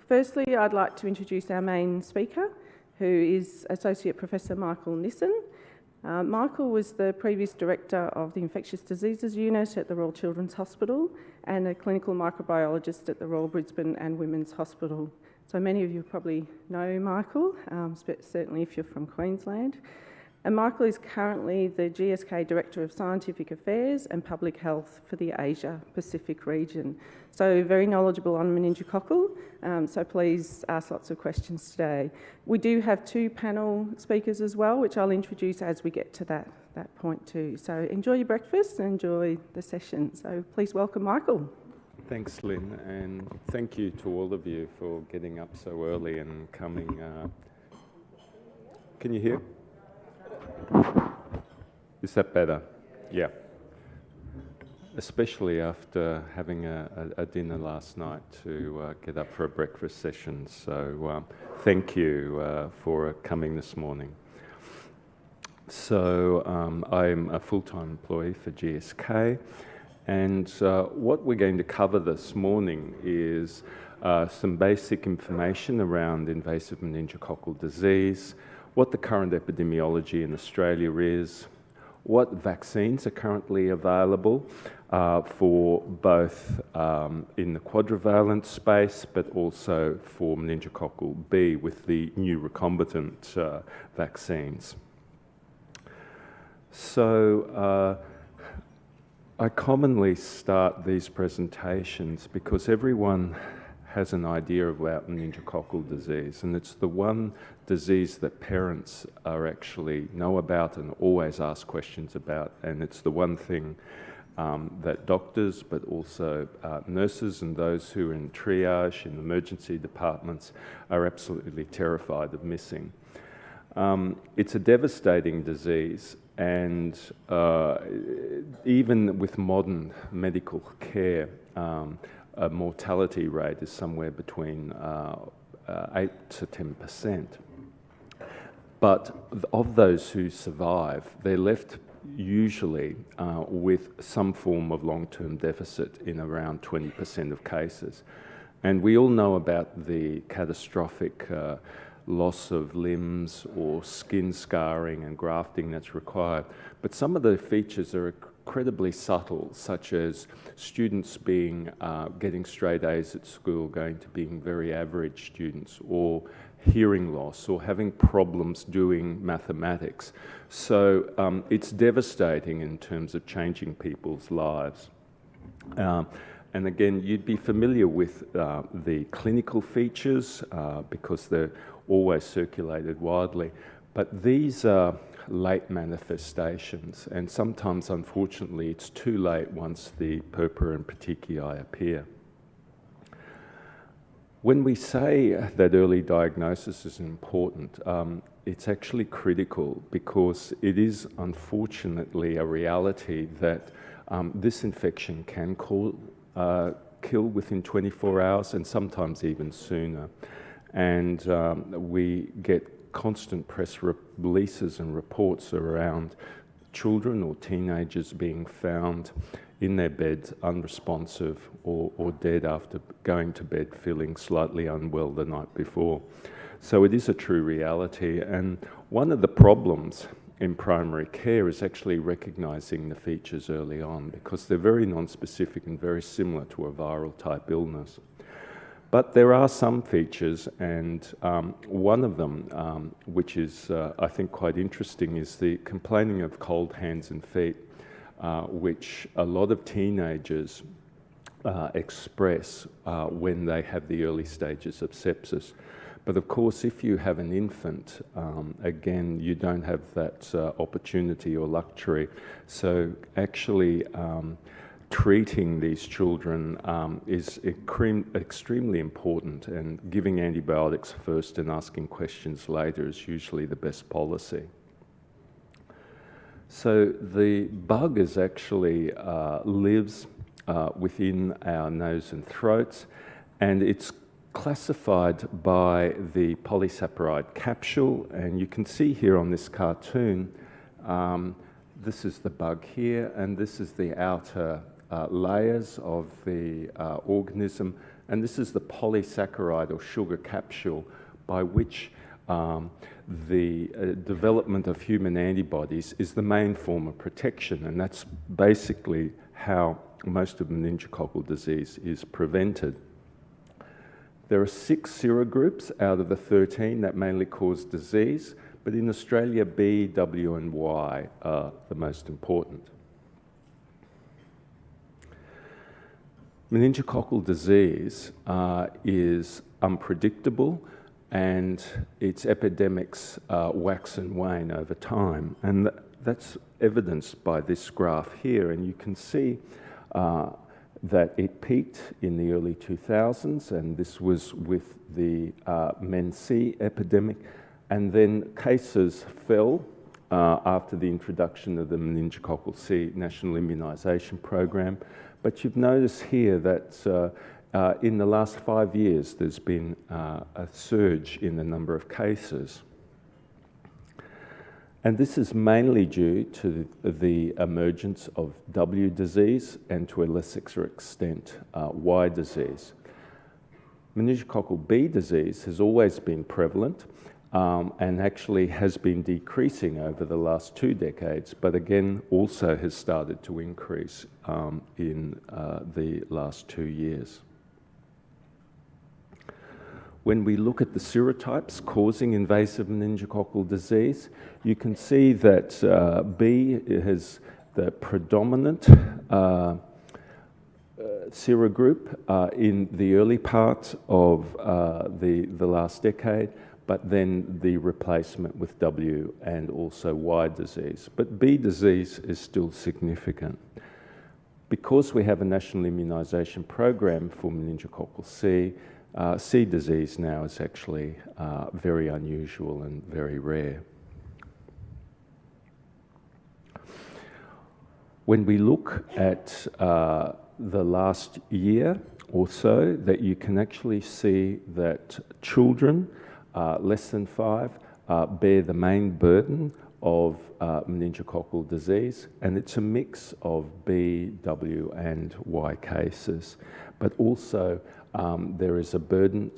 Firstly, I'd like to introduce our main speaker, who is Associate Professor Michael Nissen. Michael was the previous Director of the Infectious Diseases Unit at the Royal Children's Hospital and a clinical microbiologist at the Royal Brisbane and Women's Hospital. So many of you probably know Michael, certainly if you're from Queensland. And Michael is currently the GSK Director of Scientific Affairs and Public Health for the Asia Pacific region. So very knowledgeable on meningococcal, so please ask lots of questions today. We do have two panel speakers as well, which I'll introduce as we get to that point too. So enjoy your breakfast and enjoy the session. So please welcome Michael. Thanks, Lynn, and thank you to all of you for getting up so early and coming. Can you hear? Is that better? Yeah. Especially after having a dinner last night to get up for a breakfast session. So thank you for coming this morning. So I'm a full-time employee for GSK, and what we're going to cover this morning is some basic information around invasive meningococcal disease, what the current epidemiology in Australia is, what vaccines are currently available for both in the quadrivalent space, but also for meningococcal B with the new recombinant vaccines. So I commonly start these presentations because everyone has an idea about meningococcal disease, and it's the one disease that parents are actually know about and always ask questions about, and it's the one thing that doctors, but also nurses and those who are in triage in emergency departments are absolutely terrified of missing. It's a devastating disease, and even with modern medical care, a mortality rate is somewhere between 8 to 10%. But of those who survive, they're left usually with some form of long-term deficit in around 20% of cases. And we all know about the catastrophic loss of limbs or skin scarring and grafting that's required. But some of the features are incredibly subtle, such as students getting straight A's at school, going to being very average students, or hearing loss, or having problems doing mathematics. So it's devastating in terms of changing people's lives. And again, you'd be familiar with the clinical features because they're always circulated widely, but these are late manifestations, and sometimes, unfortunately, it's too late once the purpura and petechiae appear. When we say that early diagnosis is important, it's actually critical because it is unfortunately a reality that this infection can kill within 24 hours and sometimes even sooner. And we get constant press releases and reports around children or teenagers being found in their beds unresponsive or dead after going to bed feeling slightly unwell the night before. So it is a true reality, and one of the problems in primary care is actually recognising the features early on because they're very non-specific and very similar to a viral type illness. But there are some features, and one of them, which is, I think, quite interesting, is the complaining of cold hands and feet, which a lot of teenagers express when they have the early stages of sepsis. But of course, if you have an infant, again, you don't have that opportunity or luxury. So actually, treating these children is extremely important, and giving antibiotics first and asking questions later is usually the best policy. So the bug is actually lives within our nose and throats, and it's classified by the polysaccharide capsule, and you can see here on this cartoon, this is the bug here, and this is the outer layers of the organism And this is the polysaccharide or sugar capsule by which the development of human antibodies is the main form of protection, and that's basically how most of meningococcal disease is prevented. There are 6 serogroups out of the 13 that mainly cause disease, but in Australia, B, W, and Y are the most important. Meningococcal disease is unpredictable, and its epidemics wax and wane over time. And that's evidenced by this graph here. And you can see that it peaked in the early 2000s, and this was with the Men-C epidemic. And then cases fell after the introduction of the meningococcal C national immunisation program. But you've noticed here that in the last 5 years, there's been a surge in the number of cases. And this is mainly due to the emergence of W disease and, to a lesser extent, Y disease. Meningococcal B disease has always been prevalent and actually has been decreasing over the last 2 decades, but again also has started to increase in the last 2 years. When we look at the serotypes causing invasive meningococcal disease, you can see that B has the predominant serogroup in the early part of the last decade, but then the replacement with W and also Y disease. But B disease is still significant. Because we have a national immunisation program for meningococcal C, C disease now is actually very unusual and very rare. When we look at the last year or so, that you can actually see that children less than 5 bear the main burden of meningococcal disease, and it's a mix of B, W, and Y cases. But also there is a burden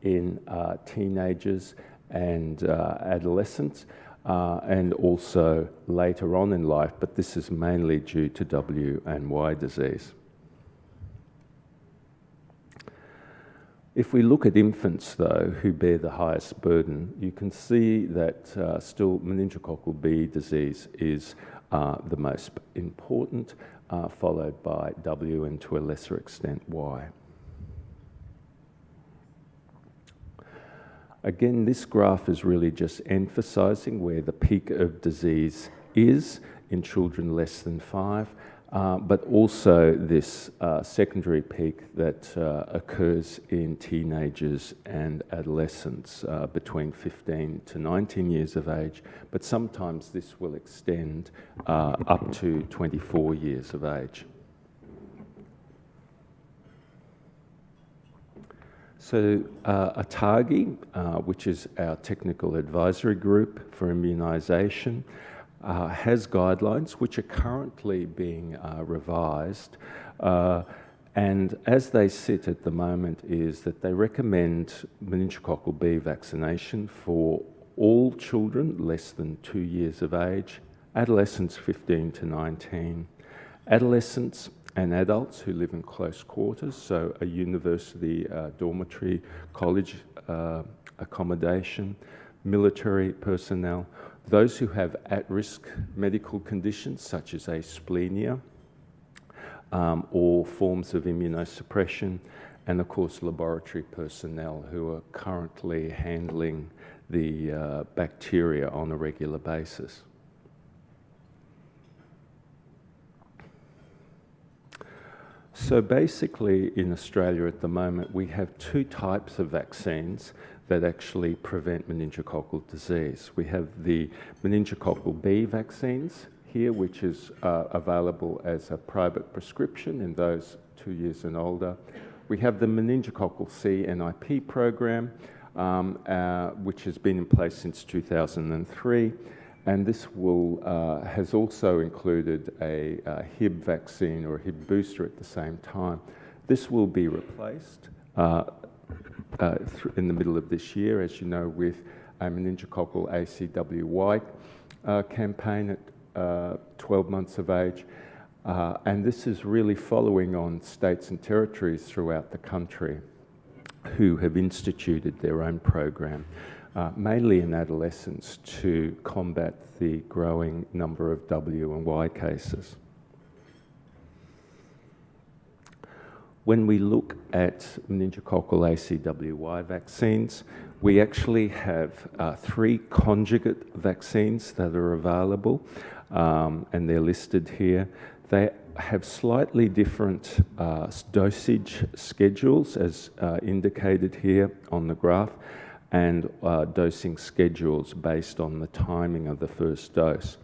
in teenagers and adolescents, and also later on in life, but this is mainly due to W and Y disease. If we look at infants, though, who bear the highest burden, you can see that still meningococcal B disease is the most important, followed by W and to a lesser extent Y. Again, this graph is really just emphasising where the peak of disease is in children less than 5, but also this secondary peak that occurs in teenagers and adolescents between 15 to 19 years of age, but sometimes this will extend up to 24 years of age. So ATAGI, which is our technical advisory group for immunisation, has guidelines which are currently being revised, and as they sit at the moment is that they recommend meningococcal B vaccination for all children less than 2 years of age, adolescents 15 to 19, adolescents and adults who live in close quarters, so a university dormitory, college accommodation, military personnel, those who have at-risk medical conditions such as asplenia or forms of immunosuppression, and of course laboratory personnel who are currently handling the bacteria on a regular basis. So basically in Australia at the moment we have 2 types of vaccines that actually prevent meningococcal disease. We have the meningococcal B vaccines here, which is available as a private prescription in those 2 years and older. We have the meningococcal C NIP program, which has been in place since 2003. And this has also included a Hib vaccine or a Hib booster at the same time. This will be replaced in the middle of this year, as you know, with a meningococcal ACWY campaign at 12 months of age. And this is really following on states and territories throughout the country who have instituted their own program, mainly in adolescents, to combat the growing number of W and Y cases. When we look at meningococcal ACWY vaccines, we actually have 3 conjugate vaccines that are available, and they're listed here. They have slightly different dosage schedules, as indicated here on the graph, and dosing schedules based on the timing of the first dose.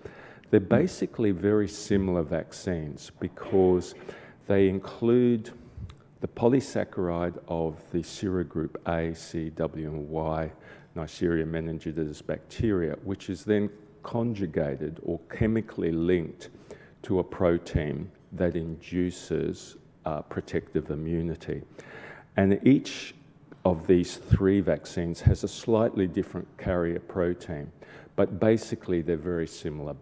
They're basically very similar vaccines because they include the polysaccharide of the serogroup A, C, W, and Y Neisseria meningitidis bacteria, which is then conjugated or chemically linked to a protein that induces protective immunity. And each of these 3 vaccines has a slightly different carrier protein, but basically they're very similar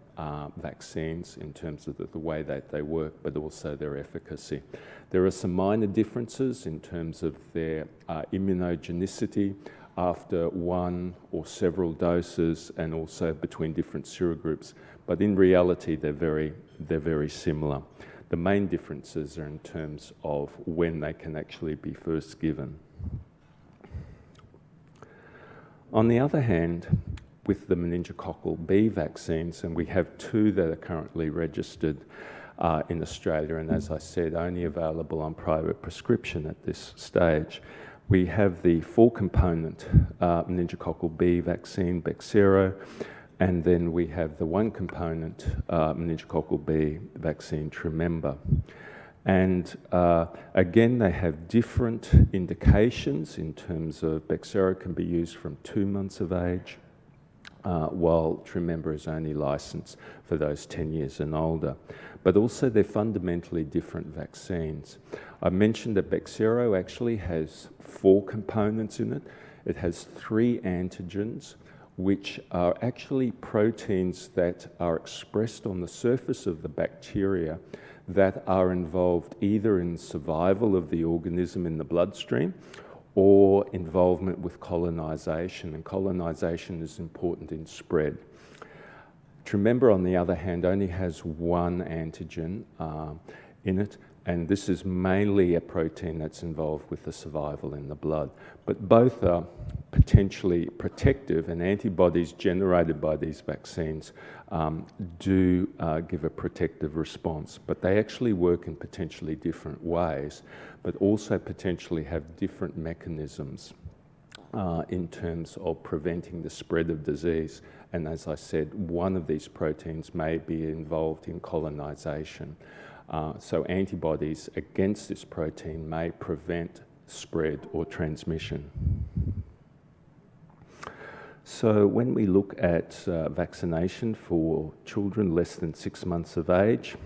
vaccines in terms of the way that they work, but also their efficacy. There are some minor differences in terms of their immunogenicity after 1 or several doses, and also between different serogroups. But in reality, they're very similar. The main differences are in terms of when they can actually be first given. On the other hand, with the meningococcal B vaccines, and we have 2 that are currently registered in Australia, and as I said, only available on private prescription at this stage. We have the 4-component meningococcal B vaccine, Bexsero, and then we have the 1-component meningococcal B vaccine, Tremember. And again, they have different indications in terms of Bexsero can be used from 2 months of age, while Tremember is only licensed for those 10 years and older. But also they're fundamentally different vaccines. I mentioned that Bexsero actually has 4 components in it. It has 3 antigens, which are actually proteins that are expressed on the surface of the bacteria that are involved either in survival of the organism in the bloodstream or involvement with colonization, and colonization is important in spread. Tremember, on the other hand, only has 1 antigen in it, and this is mainly a protein that's involved with the survival in the blood. But both are potentially protective, and antibodies generated by these vaccines do give a protective response. But they actually work in potentially different ways, but also potentially have different mechanisms in terms of preventing the spread of disease. And as I said, one of these proteins may be involved in colonization. So antibodies against this protein may prevent spread or transmission. So when we look at vaccination for children less than 6 months of age,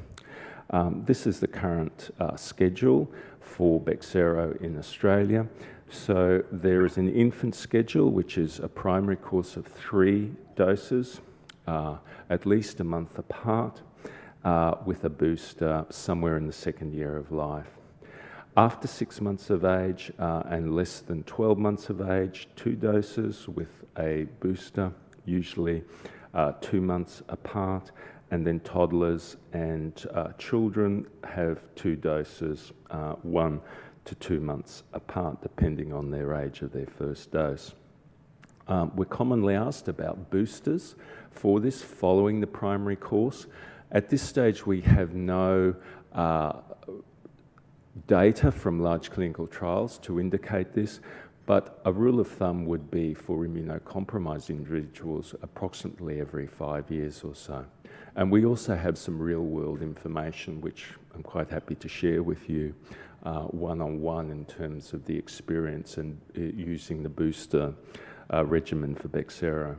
this is the current schedule for Bexsero in Australia. So there is an infant schedule, which is a primary course of 3 doses, at least a month apart, with a booster somewhere in the 2nd year of life. After 6 months of age and less than 12 months of age, 2 doses with a booster, usually 2 months apart, and then toddlers and children have 2 doses, 1 to 2 months apart, depending on their age of their first dose. We're commonly asked about boosters for this following the primary course. At this stage, we have no data from large clinical trials to indicate this, but a rule of thumb would be for immunocompromised individuals approximately every 5 years or so. And we also have some real-world information, which I'm quite happy to share with you one-on-one in terms of the experience and using the booster regimen for Bexsero.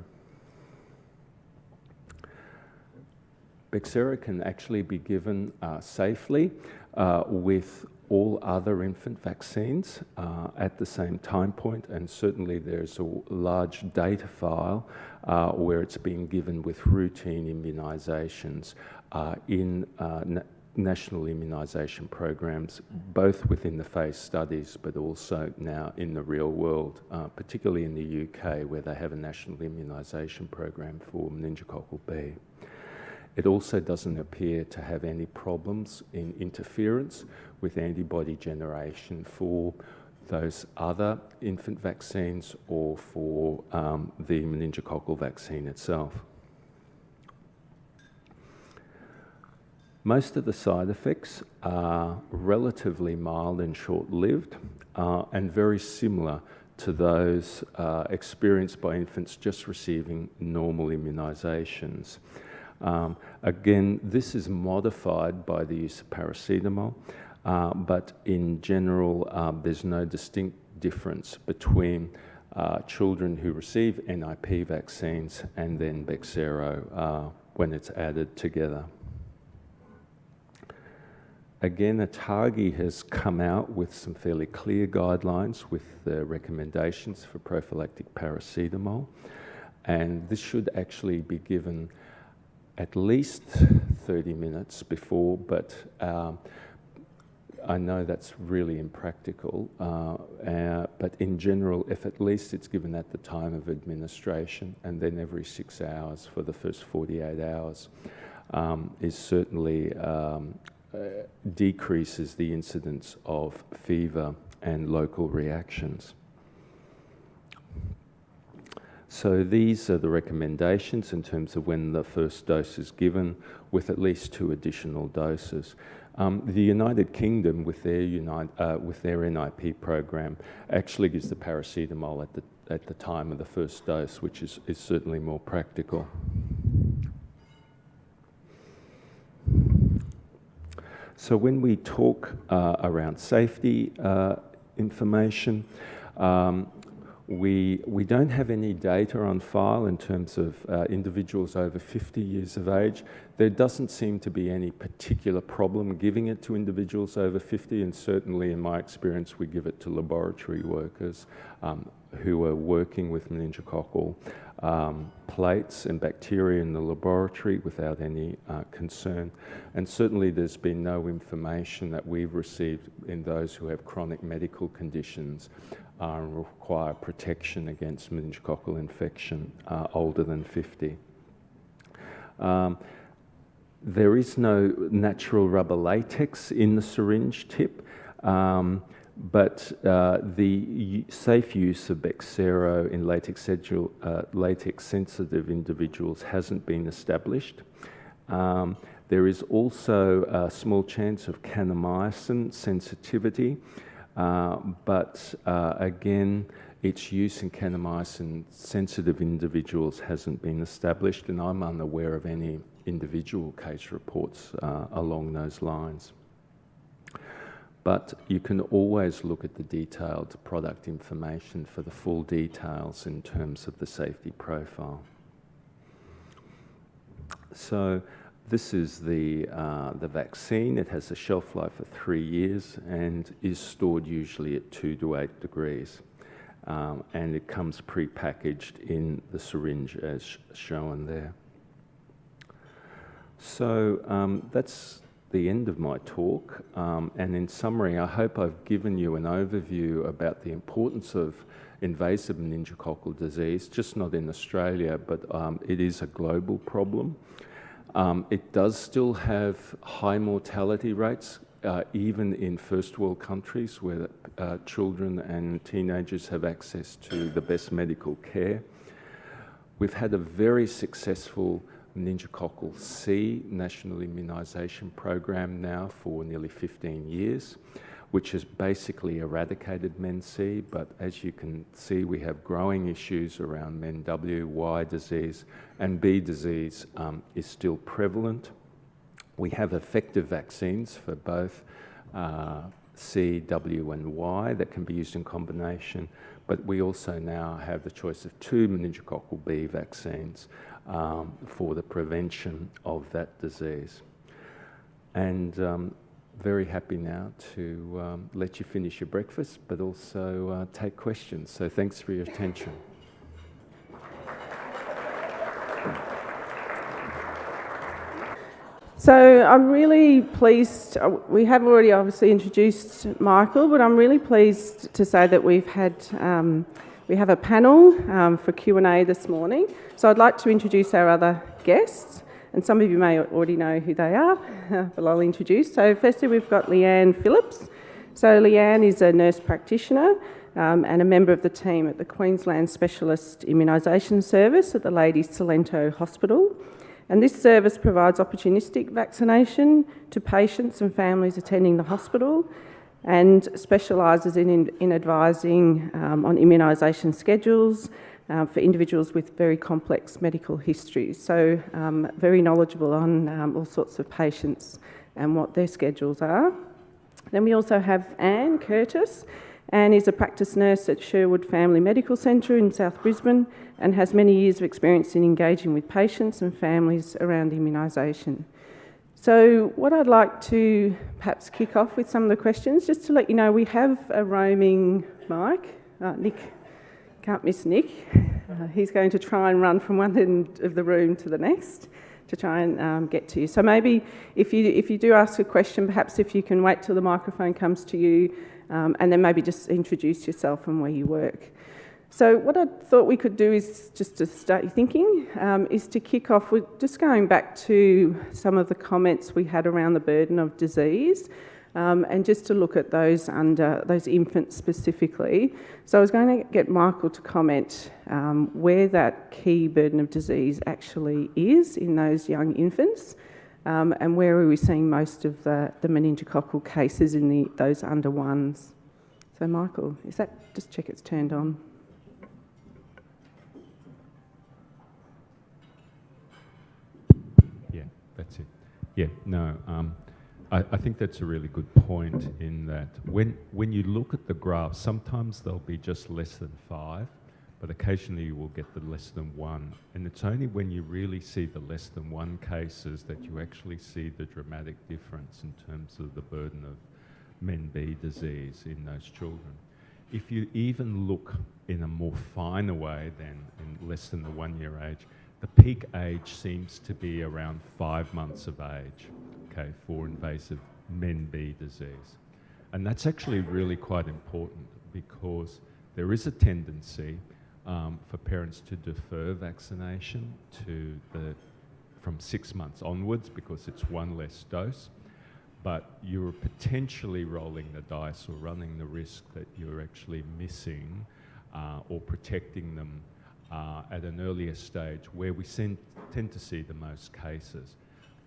Bacteria can actually be given safely with all other infant vaccines at the same time point, and certainly there's a large data file where it's being given with routine immunisations in national immunisation programs, both within the phase studies but also now in the real world, particularly in the UK where they have a national immunisation program for meningococcal B. It also doesn't appear to have any problems in interference with antibody generation for those other infant vaccines or for the meningococcal vaccine itself. Most of the side effects are relatively mild and short-lived and very similar to those experienced by infants just receiving normal immunisations. Again, this is modified by the use of paracetamol, but in general, there's no distinct difference between children who receive NIP vaccines and then Bexsero when it's added together. Again, ATAGI has come out with some fairly clear guidelines with the recommendations for prophylactic paracetamol, and this should actually be given at least 30 minutes before, but I know that's really impractical, but in general, if at least it's given at the time of administration and then every 6 hours for the first 48 hours, is certainly decreases the incidence of fever and local reactions. So these are the recommendations in terms of when the first dose is given, with at least 2 additional doses. The United Kingdom, with their NIP program, actually gives the paracetamol at the time of the first dose, which is certainly more practical. So when we talk around safety information, we don't have any data on file in terms of individuals over 50 years of age. There doesn't seem to be any particular problem giving it to individuals over 50, and certainly in my experience we give it to laboratory workers who are working with meningococcal plates and bacteria in the laboratory without any concern. And certainly there's been no information that we've received in those who have chronic medical conditions and require protection against meningococcal infection older than 50. There is no natural rubber latex in the syringe tip, but the safe use of Bexsero in latex-sensitive individuals hasn't been established. There is also a small chance of kanamycin sensitivity, but again, its use in kanamycin-sensitive individuals hasn't been established, and I'm unaware of any individual case reports along those lines. But you can always look at the detailed product information for the full details in terms of the safety profile. So this is the vaccine. It has a shelf life of 3 years and is stored usually at 2 to 8 degrees. And it comes pre-packaged in the syringe as shown there. So that's the end of my talk, and in summary, I hope I've given you an overview about the importance of invasive meningococcal disease, just not in Australia, but it is a global problem. It does still have high mortality rates, even in first world countries where children and teenagers have access to the best medical care. We've had a very successful meningococcal C national immunisation program now for nearly 15 years, which has basically eradicated Men-C, but as you can see, we have growing issues around Men-W, Y disease, and B disease is still prevalent. We have effective vaccines for both C, W, and Y that can be used in combination, but we also now have the choice of 2 meningococcal B vaccines for the prevention of that disease. And very happy now to let you finish your breakfast, but also take questions. So thanks for your attention. So I'm really pleased, we have already obviously introduced Michael, but I'm really pleased to say that we have a panel for Q&A this morning. So I'd like to introduce our other guests, and some of you may already know who they are, but I'll introduce. So firstly, we've got Leanne Phillips. So Leanne is a nurse practitioner and a member of the team at the Queensland Specialist Immunisation Service at the Ladies Salento Hospital. And this service provides opportunistic vaccination to patients and families attending the hospital and specialises in advising on immunisation schedules for individuals with very complex medical histories. So very knowledgeable on all sorts of patients and what their schedules are. Then we also have Anne Curtis. Anne is a practice nurse at Sherwood Family Medical Centre in South Brisbane and has many years of experience in engaging with patients and families around immunisation. So what I'd like to perhaps kick off with some of the questions, just to let you know, we have a roaming mic. Nick, can't miss Nick. He's going to try and run from one end of the room to the next to try and get to you. So maybe if you do ask a question, perhaps if you can wait till the microphone comes to you, and then maybe just introduce yourself and where you work. So what I thought we could do is, just to start your thinking, is to kick off with just going back to some of the comments we had around the burden of disease, and just to look at those infants specifically. So I was going to get Michael to comment where that key burden of disease actually is in those young infants, and where are we seeing most of the meningococcal cases in those under ones. So Michael, is that, just check it's turned on. Yeah, that's it. Yeah, no, I think that's a really good point in that when you look at the graph, sometimes they'll be just less than 5, but occasionally you will get the less than 1. And it's only when you really see the less than 1 cases that you actually see the dramatic difference in terms of the burden of Men-B disease in those children. If you even look in a more finer way than in less than the 1-year age, the peak age seems to be around 5 months of age, okay, for invasive Men-B disease. And that's actually really quite important because there is a tendency for parents to defer vaccination from 6 months onwards because it's one less dose, but you're potentially rolling the dice or running the risk that you're actually missing or protecting them at an earlier stage where we tend to see the most cases.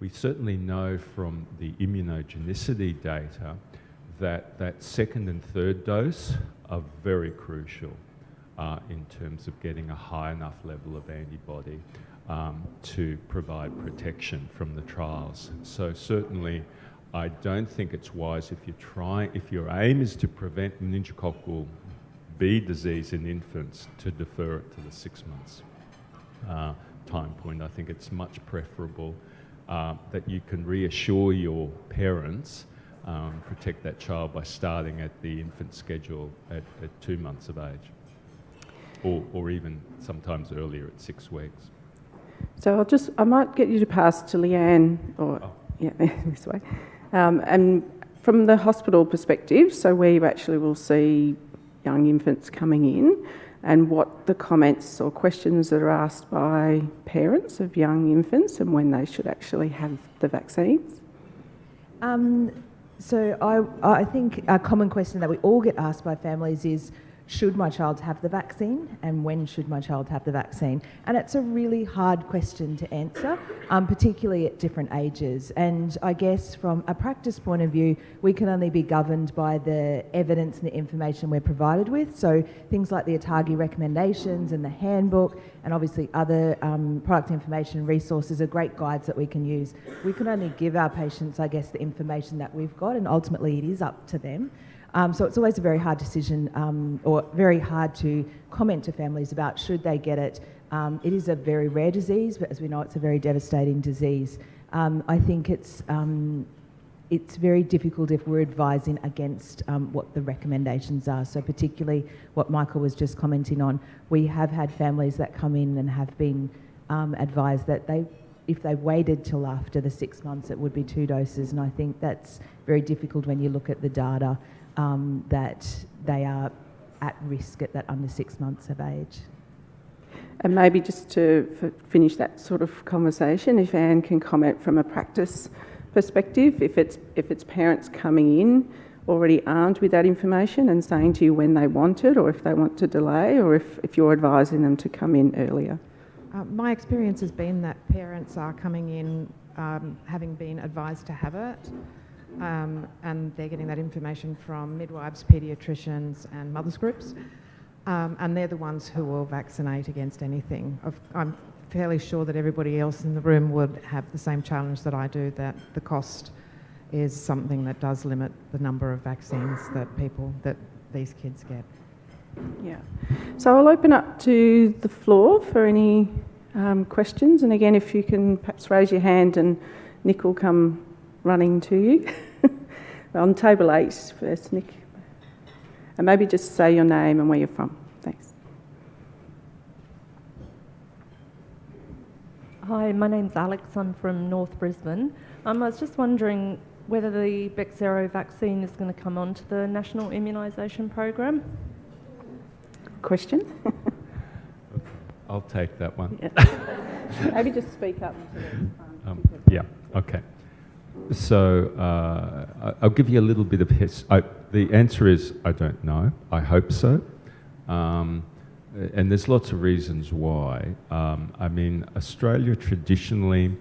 We certainly know from the immunogenicity data that second and third dose are very crucial in terms of getting a high enough level of antibody to provide protection from the trials. So certainly I don't think it's wise if your aim is to prevent meningococcal B disease in infants to defer it to the 6 months time point. I think it's much preferable that you can reassure your parents, protect that child by starting at the infant schedule at 2 months of age, or even sometimes earlier at 6 weeks. So I might get you to pass to Leanne, yeah, this way. And from the hospital perspective, so where you actually will see young infants coming in, and what the comments or questions that are asked by parents of young infants and when they should actually have the vaccines? So I think a common question that we all get asked by families is, should my child have the vaccine, and when should my child have the vaccine? And it's a really hard question to answer, particularly at different ages. And I guess from a practice point of view, we can only be governed by the evidence and the information we're provided with. So things like the ATAGI recommendations and the handbook, and obviously other product information resources are great guides that we can use. We can only give our patients, I guess, the information that we've got, and ultimately it is up to them. So it's always a very hard decision, or very hard to comment to families about should they get it, It is a very rare disease, but as we know, it's a very devastating disease. I think it's very difficult if we're advising against what the recommendations are. So particularly what Michael was just commenting on, we have had families that come in and have been advised that if they waited till after the 6 months, it would be 2 doses. And I think that's very difficult when you look at the data, that they are at risk at that under 6 months of age. And maybe just to finish that sort of conversation, if Anne can comment from a practice perspective, if it's parents coming in already armed with that information and saying to you when they want it, or if they want to delay, or if you're advising them to come in earlier. My experience has been that parents are coming in having been advised to have it, and they're getting that information from midwives, paediatricians and mothers groups, and they're the ones who will vaccinate against anything. I'm fairly sure that everybody else in the room would have the same challenge that I do, that the cost is something that does limit the number of vaccines that these kids get. Yeah. So I'll open up to the floor for any questions. And again, if you can perhaps raise your hand and Nick will come running to you. On table 8 first, Nick. And maybe just say your name and where you're from. Thanks. Hi, my name's Alex. I'm from North Brisbane. I was just wondering whether the Bexsero vaccine is going to come onto the National Immunisation Program. Question? I'll take that one. Yeah. Maybe just speak up. Yeah, okay. So I'll give you a little bit of the answer is I don't know. I hope so. And there's lots of reasons why. I mean, Australia traditionally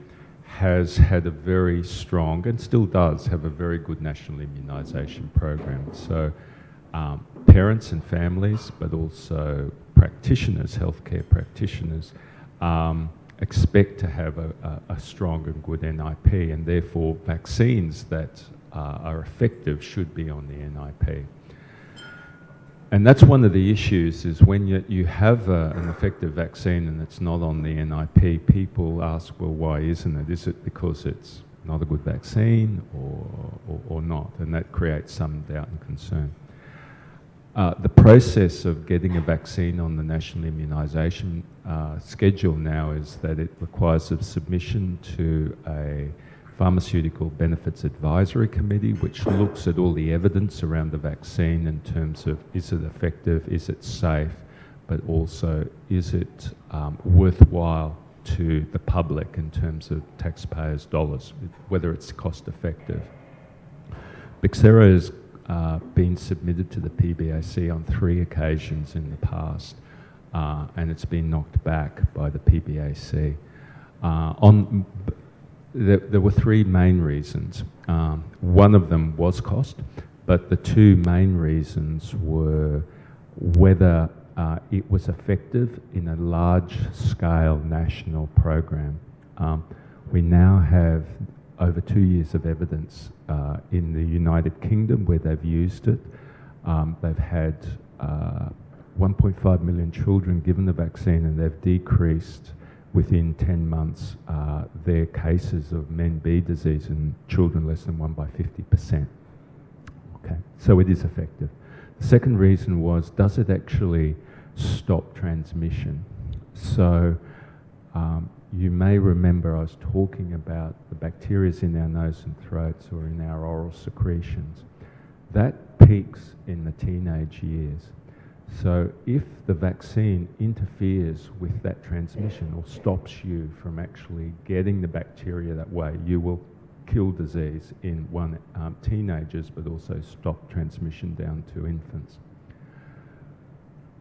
has had a very strong, and still does have a very good national immunisation program. So parents and families, but also practitioners, healthcare practitioners, expect to have a strong and good NIP, and therefore vaccines that are effective should be on the NIP. And that's one of the issues, is when you have an effective vaccine and it's not on the NIP, people ask, well, why isn't it? Is it because it's not a good vaccine or not? And that creates some doubt and concern. The process of getting a vaccine on the national immunisation schedule now is that it requires a submission to a Pharmaceutical Benefits Advisory Committee, which looks at all the evidence around the vaccine in terms of is it effective, is it safe, but also is it worthwhile to the public in terms of taxpayers' dollars, whether it's cost effective. Bexsero has been submitted to the PBAC on 3 occasions in the past, and it's been knocked back by the PBAC. There were 3 main reasons. One of them was cost, but the 2 main reasons were whether it was effective in a large-scale national program. We now have over 2 years of evidence in the United Kingdom where they've used it. They've had 1.5 million children given the vaccine, and they've decreased within 10 months their cases of MEN-B disease in children less than 1 by 50%. Okay, so it is effective. The second reason was, does it actually stop transmission? So you may remember I was talking about the bacteria in our nose and throats or in our oral secretions. That peaks in the teenage years. So if the vaccine interferes with that transmission or stops you from actually getting the bacteria that way, you will kill disease in teenagers, but also stop transmission down to infants.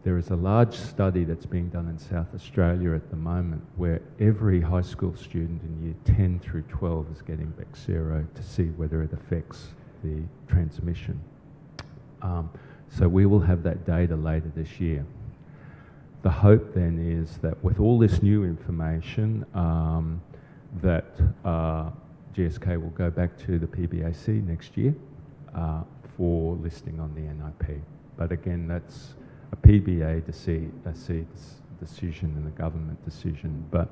There is a large study that's being done in South Australia at the moment where every high school student in year 10 through 12 is getting Bexsero to see whether it affects the transmission. So we will have that data later this year. The hope then is that with all this new information, that GSK will go back to the PBAC next year for listing on the NIP. But again, that's a PBA decision and a government decision. But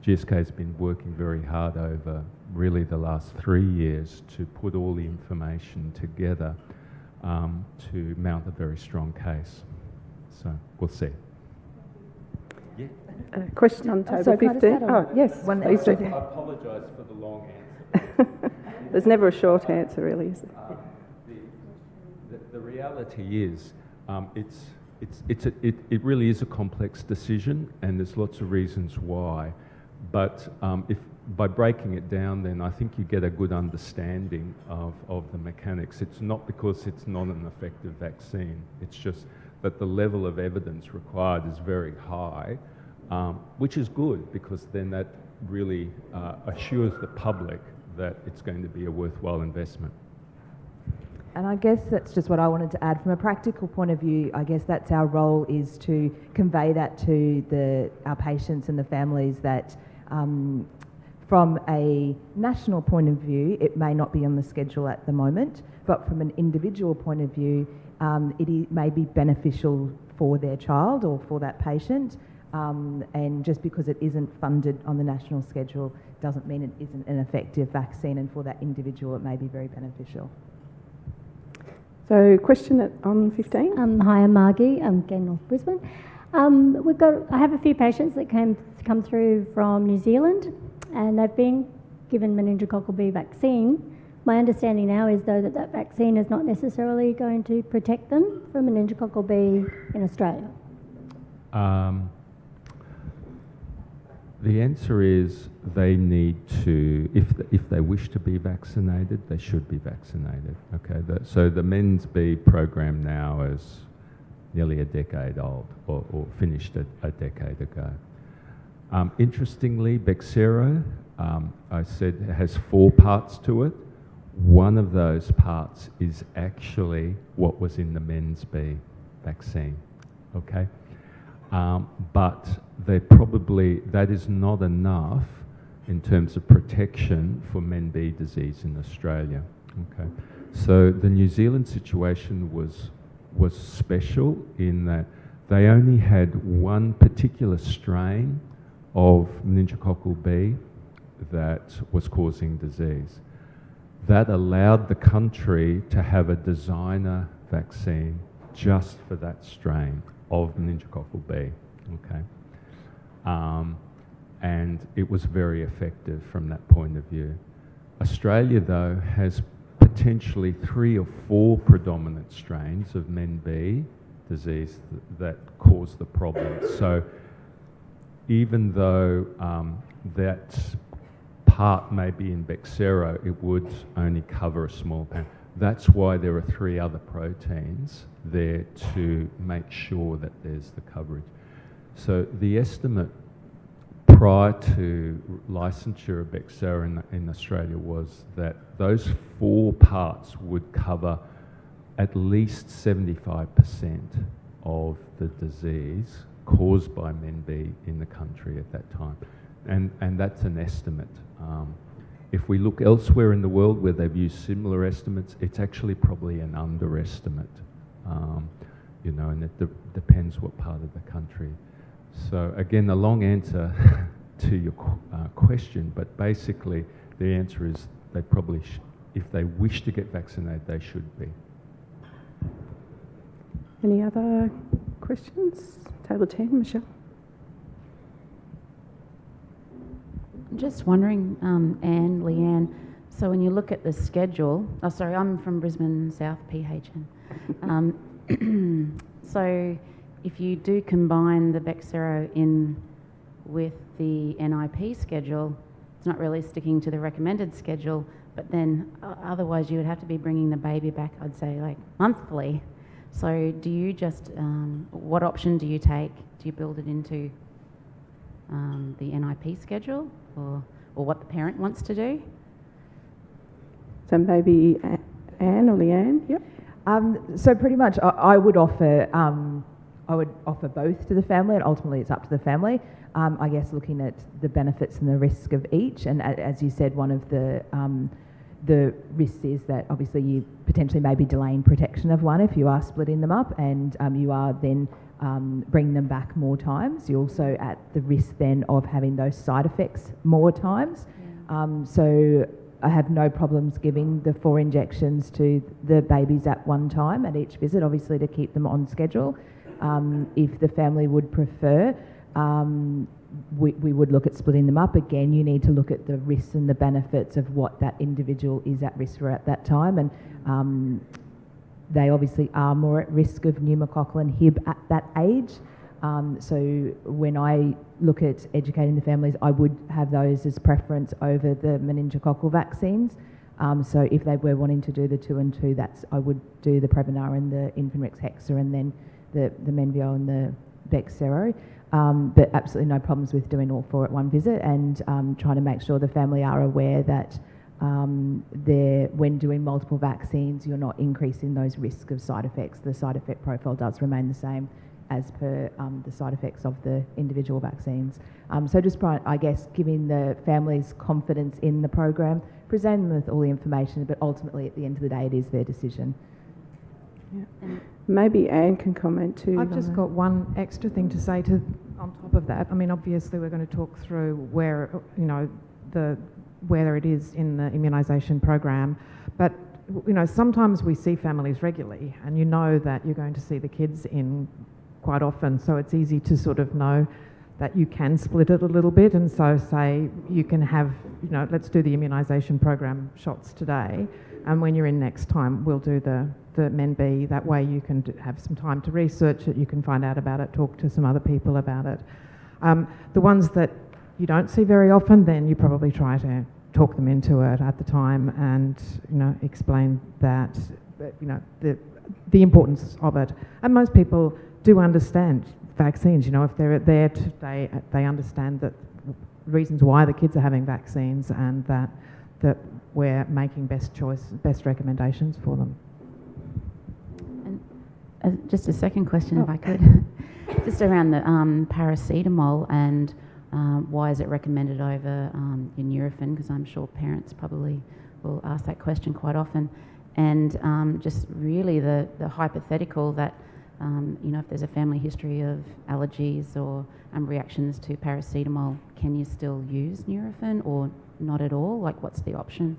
GSK has been working very hard over really the last 3 years to put all the information together to mount a very strong case. So we'll see. Yeah. Question on table So can I just 15. add on Oh, yes. one please extra do. thing? I apologise for the long answer. There's never a short answer, really, is there? The reality is, it really is a complex decision, and there's lots of reasons why. But if by breaking it down, then I think you get a good understanding of the mechanics. It's not because it's not an effective vaccine. It's just that the level of evidence required is very high, which is good because then that really assures the public that it's going to be a worthwhile investment. And I guess that's just what I wanted to add. From a practical point of view, I guess that's our role, is to convey that to our patients and the families that from a national point of view, it may not be on the schedule at the moment, but from an individual point of view, it may be beneficial for their child or for that patient. And just because it isn't funded on the national schedule doesn't mean it isn't an effective vaccine, and for that individual it may be very beneficial. So, question on 15? Hi, I'm Margie. I'm again North Brisbane. I have a few patients that come through from New Zealand, and they've been given meningococcal B vaccine. My understanding now is, though, that vaccine is not necessarily going to protect them from meningococcal B in Australia. The answer is they need to, if they wish to be vaccinated, they should be vaccinated. Okay, so the Men's B program now is nearly a decade old, or finished a decade ago. Interestingly, Bexsero, I said, has 4 parts to it. One of those parts is actually what was in the Men's B vaccine. Okay. But that is not enough in terms of protection for Men B disease in Australia. Okay, so the New Zealand situation was special in that they only had one particular strain of meningococcal B that was causing disease. That allowed the country to have a designer vaccine just for that strain of meningococcal B, okay? And it was very effective from that point of view. Australia, though, has potentially 3 or 4 predominant strains of Men B disease that cause the problem. So even though that part may be in Bexsero, it would only cover a small part. That's why there are 3 other proteins there to make sure that there's the coverage. So the estimate prior to licensure of Bexsero in Australia was that those 4 parts would cover at least 75% of the disease caused by Men B in the country at that time. And that's an estimate. If we look elsewhere in the world where they've used similar estimates, it's actually probably an underestimate, and it depends what part of the country. So again, a long answer to your question, but basically the answer is they probably, if they wish to get vaccinated, they should be. Any other questions? Table 10, Michelle. Just wondering, Leanne, so when you look at the schedule, I'm from Brisbane South, PHN. So if you do combine the Bexsero in with the NIP schedule, it's not really sticking to the recommended schedule, but then otherwise you would have to be bringing the baby back, I'd say, like monthly. So do you just, what option do you take? Do you build it into the NIP schedule, or what the parent wants to do? So maybe Anne or Leanne? Yep. So pretty much I would offer both to the family, and ultimately it's up to the family. I guess looking at the benefits and the risk of each, and as you said, one of the the risk is that obviously you potentially may be delaying protection of one if you are splitting them up, and you are then bringing them back more times. You're also at the risk then of having those side effects more times. So I have no problems giving the 4 injections to the babies at one time at each visit, obviously to keep them on schedule. If the family would prefer, we would look at splitting them up. Again, you need to look at the risks and the benefits of what that individual is at risk for at that time, and they obviously are more at risk of pneumococcal and Hib at that age. So when I look at educating the families, I would have those as preference over the meningococcal vaccines. So if they were wanting to do the 2 and 2, I would do the Prevnar and the Infanrix Hexa, and then the Menvio and the Bexsero. But absolutely no problems with doing all 4 at one visit, and trying to make sure the family are aware that when doing multiple vaccines, you're not increasing those risks of side effects. The side effect profile does remain the same as per the side effects of the individual vaccines. So just, I guess, giving the families confidence in the program, presenting them with all the information, but ultimately at the end of the day, it is their decision. Yeah. Maybe Anne can comment too. I've just got one extra thing to say on top of that. I mean, obviously we're going to talk through where, whether it is in the immunisation program, but sometimes we see families regularly, and that you're going to see the kids in quite often, so it's easy to sort of know that you can split it a little bit, and so say you can have, let's do the immunisation program shots today, and when you're in next time, we'll do the Men B. That way you can have some time to research it, you can find out about it, talk to some other people about it. The ones that you don't see very often, then you probably try to talk them into it at the time, and explain that the importance of it. And most people do understand vaccines. If they're there today, they understand that reasons why the kids are having vaccines, and that we're making best recommendations for them. And just a second question, if I could, just around the paracetamol, and why is it recommended over your Nurofen? Because I'm sure parents probably will ask that question quite often. And just really the hypothetical that if there's a family history of allergies or reactions to paracetamol, can you still use Nurofen or not at all? Like, what's the option?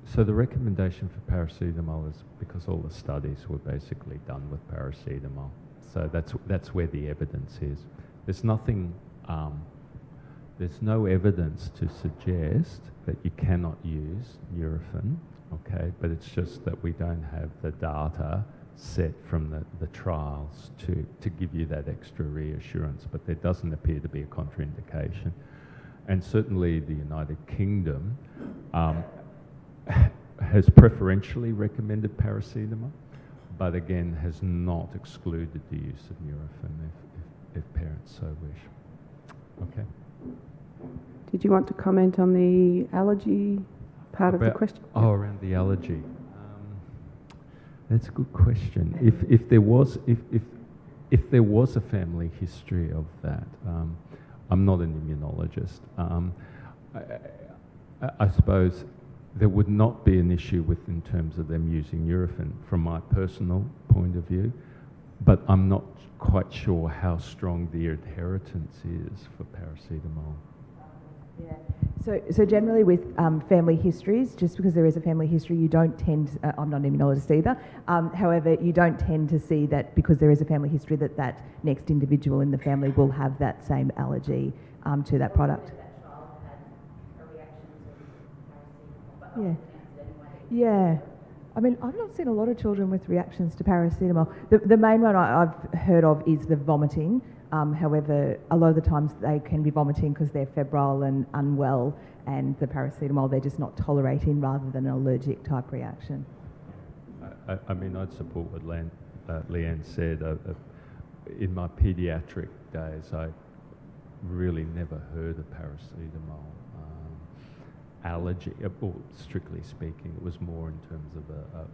So the recommendation for paracetamol is because all the studies were basically done with paracetamol. So that's where the evidence is. There's nothing, there's no evidence to suggest that you cannot use Nurofen, okay? But it's just that we don't have the data set from the trials to give you that extra reassurance, but there doesn't appear to be a contraindication. And certainly the United Kingdom has preferentially recommended paracetamol, but again has not excluded the use of Nurofen if parents so wish. Okay. Did you want to comment on the allergy part of the question? Oh, around the allergy. That's a good question. If there was a family history of that, I'm not an immunologist. I suppose there would not be an issue in terms of them using Nurofen from my personal point of view, but I'm not quite sure how strong the inheritance is for paracetamol. Yeah. So generally with family histories, just because there is a family history, you don't tend to, I'm not an immunologist either, however, you don't tend to see that because there is a family history that next individual in the family will have that same allergy to that product. Yeah. Yeah. I mean, I've not seen a lot of children with reactions to paracetamol. The main one I've heard of is the vomiting. However, a lot of the times they can be vomiting because they're febrile and unwell, and the paracetamol they're just not tolerating rather than an allergic type reaction. I mean, I'd support what Leanne said. In my paediatric days, I really never heard of paracetamol allergy, or strictly speaking, it was more in terms of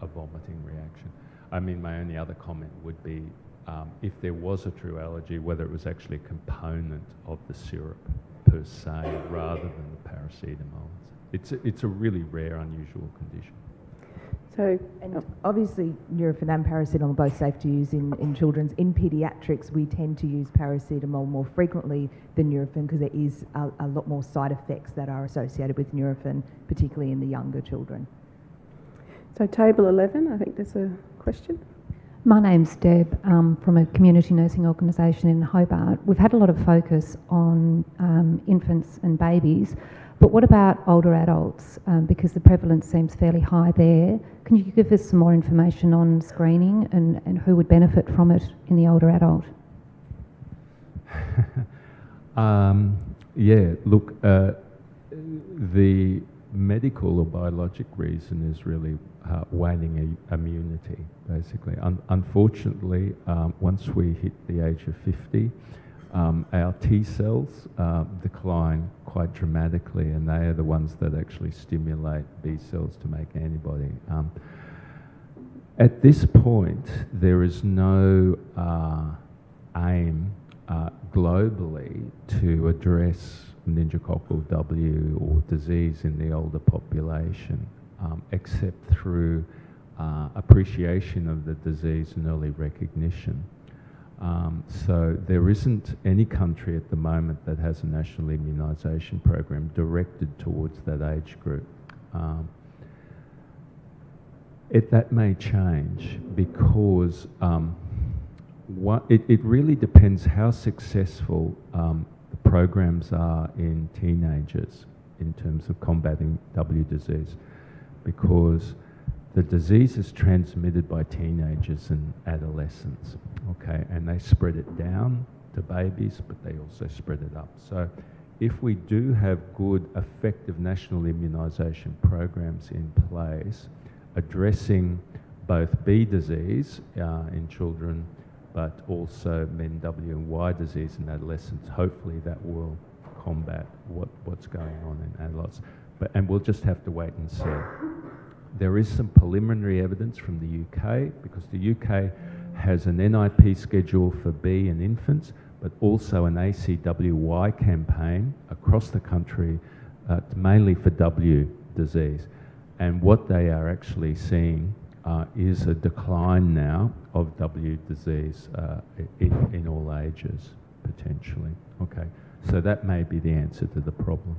a vomiting reaction. I mean, my only other comment would be if there was a true allergy, whether it was actually a component of the syrup per se, rather than the paracetamol. It's a really rare, unusual condition. So, And obviously, Nurofen and paracetamol are both safe to use in children's. In paediatrics, we tend to use paracetamol more frequently than Nurofen because there is a lot more side effects that are associated with Nurofen, particularly in the younger children. so table 11, I think there's a question. My name's Deb from a community nursing organisation in Hobart. We've had a lot of focus on infants and babies, but what about older adults? Because the prevalence seems fairly high there. Can you give us some more information on screening and who would benefit from it in the older adult? Yeah, look, the medical or biologic reason is really waning immunity, basically. Unfortunately, once we hit the age of 50, our T cells decline quite dramatically, and they are the ones that actually stimulate B cells to make antibody. At this point, there is no aim globally to address meningococcal W or disease in the older population, except through appreciation of the disease and early recognition. So there isn't any country at the moment that has a national immunisation program directed towards that age group. That may change because it really depends how successful the programs are in teenagers in terms of combating W disease, because the disease is transmitted by teenagers and adolescents, okay, and they spread it down to babies, but they also spread it up. So if we do have good, effective national immunisation programs in place, addressing both B disease in children, but also men W and Y disease in adolescents, hopefully that will combat what's going on in adults. And we'll just have to wait and see. There is some preliminary evidence from the UK, because the UK has an NIP schedule for B in infants, but also an ACWY campaign across the country, mainly for W disease. And what they are actually seeing is a decline now of W disease in all ages, potentially. Okay, so that may be the answer to the problem.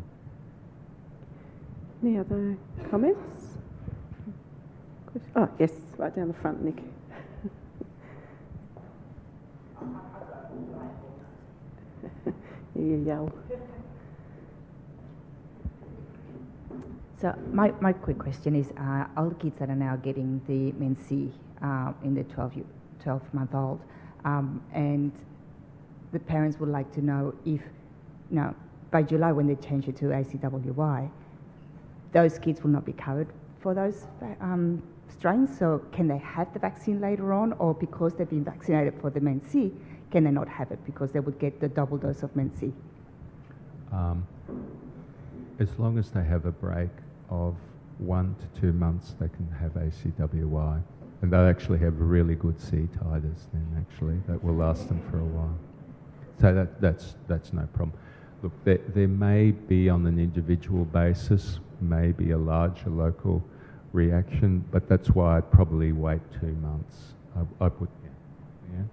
Any other comments? Oh, yes, right down the front, Nick. You yell. So my quick question is, all the kids that are now getting the MenC in the 12-month-old, and the parents would like to know if, now, by July when they change it to ACWY, those kids will not be covered for those strains, so can they have the vaccine later on, or because they've been vaccinated for the MenC, can they not have it because they would get the double dose of MenC? As long as they have a break of 1 to 2 months, they can have ACWY. And they'll actually have really good C titers then, actually, that will last them for a while. So that's no problem. Look, there may be, on an individual basis, maybe a larger local reaction, but that's why I'd probably wait 2 months. I would, yeah.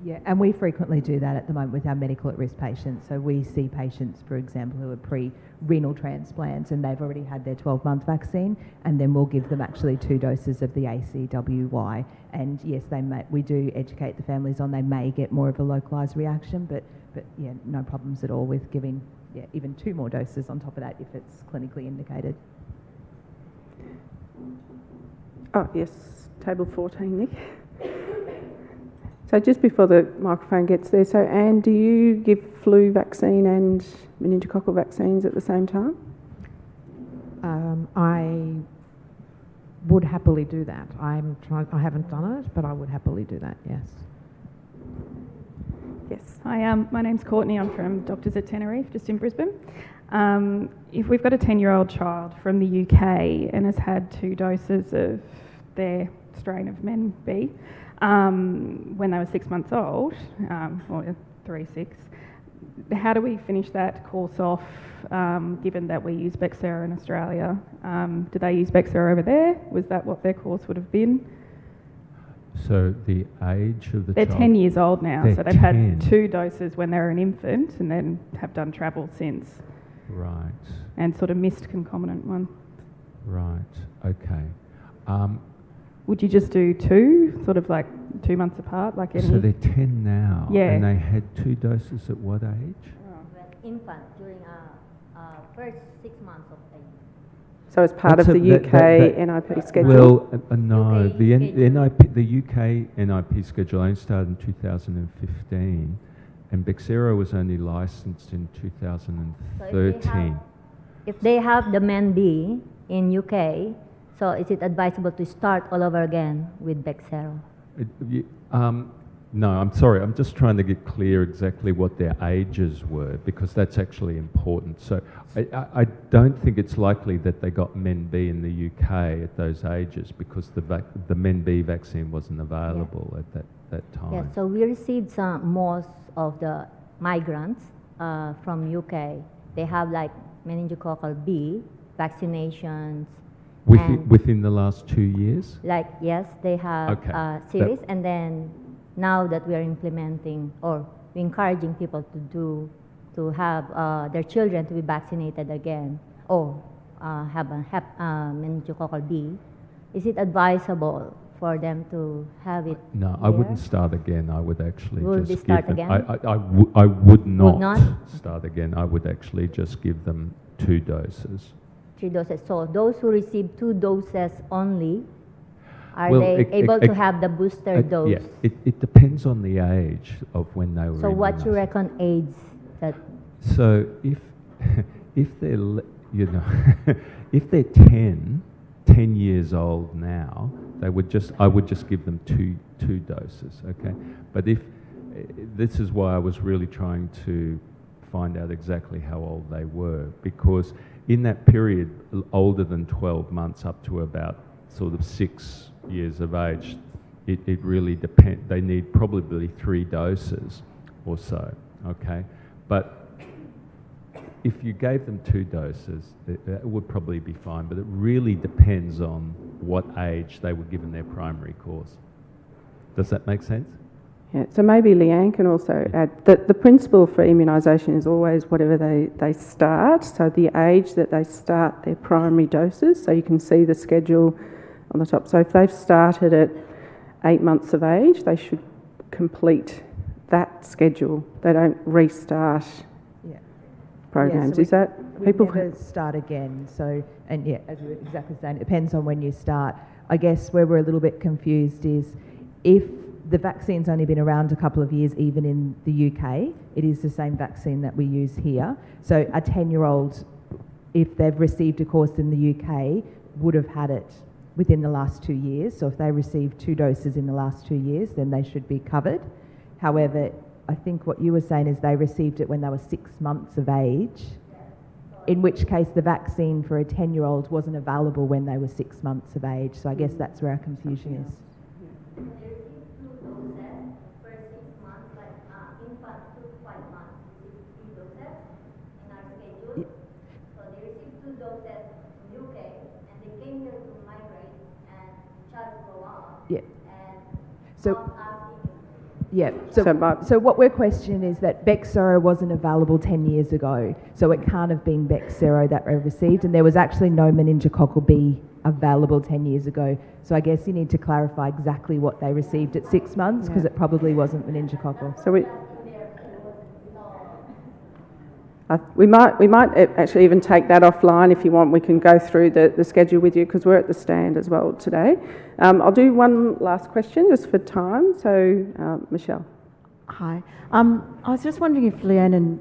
Yeah, and we frequently do that at the moment with our medical at-risk patients. So we see patients, for example, who are pre-renal transplants and they've already had their 12-month vaccine, and then we'll give them actually 2 doses of the ACWY. And yes, we do educate the families on they may get more of a localised reaction, but yeah, no problems at all with giving even 2 more doses on top of that if it's clinically indicated. Oh, yes, table 14, Nick. So just before the microphone gets there, so Anne, do you give flu vaccine and meningococcal vaccines at the same time? I would happily do that. I haven't done it, but I would happily do that, yes. Yes, hi, my name's Courtney. I'm from Doctors at Tenerife, just in Brisbane. If we've got a 10-year-old child from the UK and has had 2 doses of their strain of Men B, when they were 6 months old, or 3, 6, how do we finish that course off, given that we use Bexsero in Australia? Do they use Bexsero over there? Was that what their course would have been? So the age of the They're child... 10 years old now, They're so they've 10. had 2 doses when they were an infant and then have done travel since. Right, And sort of missed concomitant one. right, okay. Would you just do 2, sort of like 2 months apart, like any? So they're 10 now, Yeah. and they had 2 doses at what age? Infant during first 6 months of age. So as part That's of a- the that- UK that- NIP schedule? Well, no, UK the schedule. NIP, the UK NIP schedule only started in 2015, and Bexsero was only licensed in 2013. If they have the Men B in UK, so is it advisable to start all over again with Bexsero? No, I'm sorry. I'm just trying to get clear exactly what their ages were, because that's actually important. So I don't think it's likely that they got Men B in the UK at those ages, because the Men B vaccine wasn't available at that time. Yes, so we received most of the migrants from UK. They have like meningococcal B vaccinations. Within the last 2 years? Like, yes, they have Okay. a series, and then now that we are implementing or encouraging people to have their children to be vaccinated again or have meningococcal B, is it advisable for them to have it? No, I wouldn't start again. I would actually Would just they start give them... again? I would not, not? start again. I would actually just give them 2 doses. 3 doses. So those who receive 2 doses only, are Well, they able to have the booster dose? Yeah, it depends on the age of when they were So what you immunised. reckon age that? So if they're if they're 10 years old now, I would just give them two doses, okay? But if this is why I was really trying to find out exactly how old they were, because in that period, older than 12 months up to about sort of 6 years of age, it really depends. They need probably 3 doses or so, okay? But if you gave them 2 doses, it would probably be fine, but it really depends on what age they were given their primary course. Does that make sense? Yeah, so maybe Leanne can also add that the principle for immunisation is always whatever they start, so the age that they start their primary doses, so you can see the schedule on the top. So if they've started at 8 months of age, they should complete that schedule. They don't restart programs. Yeah, so Is that people? We never start again. So, and yeah, as you were exactly saying, it depends on when you start. I guess where we're a little bit confused is if the vaccine's only been around a couple of years, even in the UK, it is the same vaccine that we use here. So a 10-year-old, if they've received a course in the UK, would have had it within the last 2 years. So if they received 2 doses in the last 2 years, then they should be covered. However, I think what you were saying is they received it when they were 6 months of age, in which case the vaccine for a 10-year-old wasn't available when they were 6 months of age. So I guess that's where our confusion is. Yeah. So what we're questioning is that Bexsero wasn't available 10 years ago, so it can't have been Bexsero that we received, and there was actually no meningococcal B available 10 years ago. So I guess you need to clarify exactly what they received at 6 months, because it probably wasn't meningococcal. So we might actually even take that offline if you want. We can go through the schedule with you, because we're at the stand as well today. I'll do one last question just for time. So, Michelle. Hi. I was just wondering if Leanne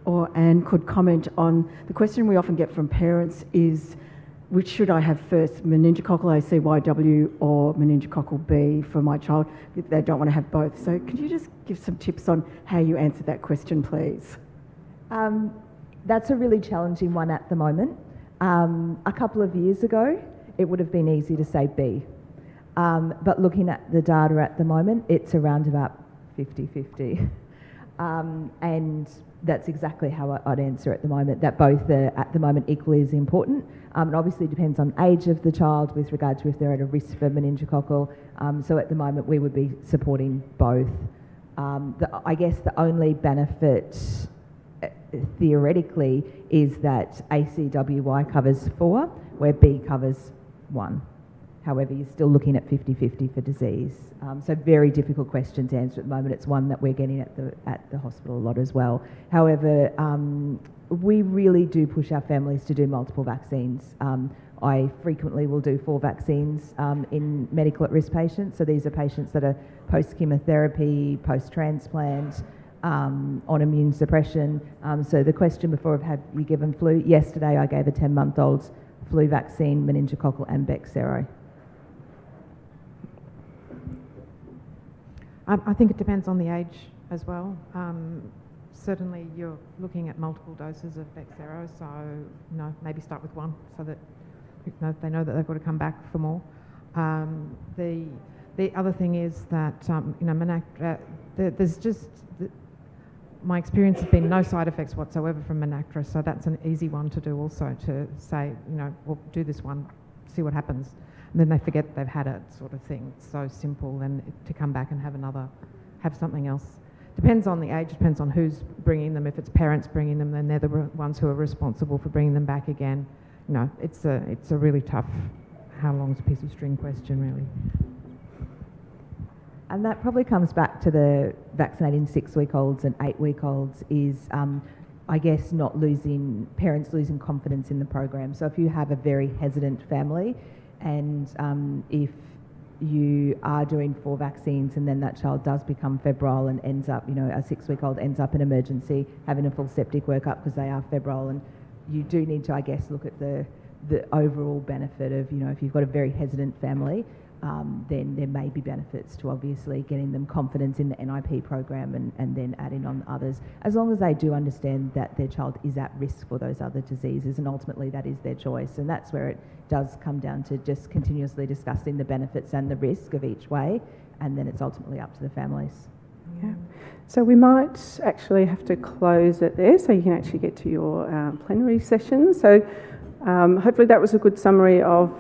or Anne could comment on the question we often get from parents is, which should I have first, meningococcal ACYW or meningococcal B for my child? They don't want to have both. So could you just give some tips on how you answer that question, please? That's a really challenging one at the moment. A couple of years ago, it would have been easy to say B. But looking at the data at the moment, it's around about 50-50. And That's exactly how I'd answer at the moment, that both are at the moment equally as important. It obviously depends on age of the child with regard to if they're at a risk for meningococcal. So at the moment we would be supporting both. I guess the only benefit theoretically is that ACWY covers 4, where B covers 1. However, you're still looking at 50-50 for disease. So very difficult question to answer at the moment. It's one that we're getting at the hospital a lot as well. However, we really do push our families to do multiple vaccines. I frequently will do 4 vaccines in medical at risk patients. So these are patients that are post-chemotherapy, post-transplant, on immune suppression. So the question before of have you given flu? Yesterday I gave a 10-month-old's flu vaccine, meningococcal and bacterial. I think it depends on the age as well. Certainly you're looking at multiple doses of bacterial, so maybe start with 1 so that they know that they've got to come back for more. The other thing is that there's just my experience has been no side effects whatsoever from Menactra, so that's an easy one to do also, to say, we'll do this one, see what happens. And then they forget they've had it, sort of thing. It's so simple, then to come back and have something else. Depends on the age, depends on who's bringing them. If it's parents bringing them, then they're the ones who are responsible for bringing them back again. It's a really tough, how long's a piece of string question, really. And that probably comes back to the vaccinating 6-week-olds and 8-week-olds is, I guess, parents losing confidence in the program. So if you have a very hesitant family and if you are doing 4 vaccines and then that child does become febrile and ends up, a 6-week-old ends up in emergency having a full septic workup because they are febrile, and you do need to, I guess, look at the overall benefit of, if you've got a very hesitant family, then there may be benefits to obviously getting them confidence in the NIP program and then adding on others, as long as they do understand that their child is at risk for those other diseases, and ultimately that is their choice. And that's where it does come down to just continuously discussing the benefits and the risk of each way, and then it's ultimately up to the families. Yeah. So we might actually have to close it there so you can actually get to your plenary session. So hopefully that was a good summary of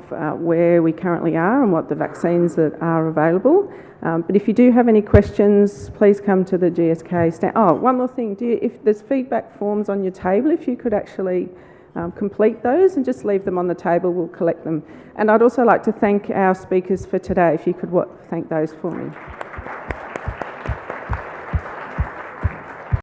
where we currently are and what the vaccines that are available. But if you do have any questions, please come to the GSK stand. Oh, one more thing. If there's feedback forms on your table, if you could actually complete those and just leave them on the table, we'll collect them. And I'd also like to thank our speakers for today. If you could thank those for me.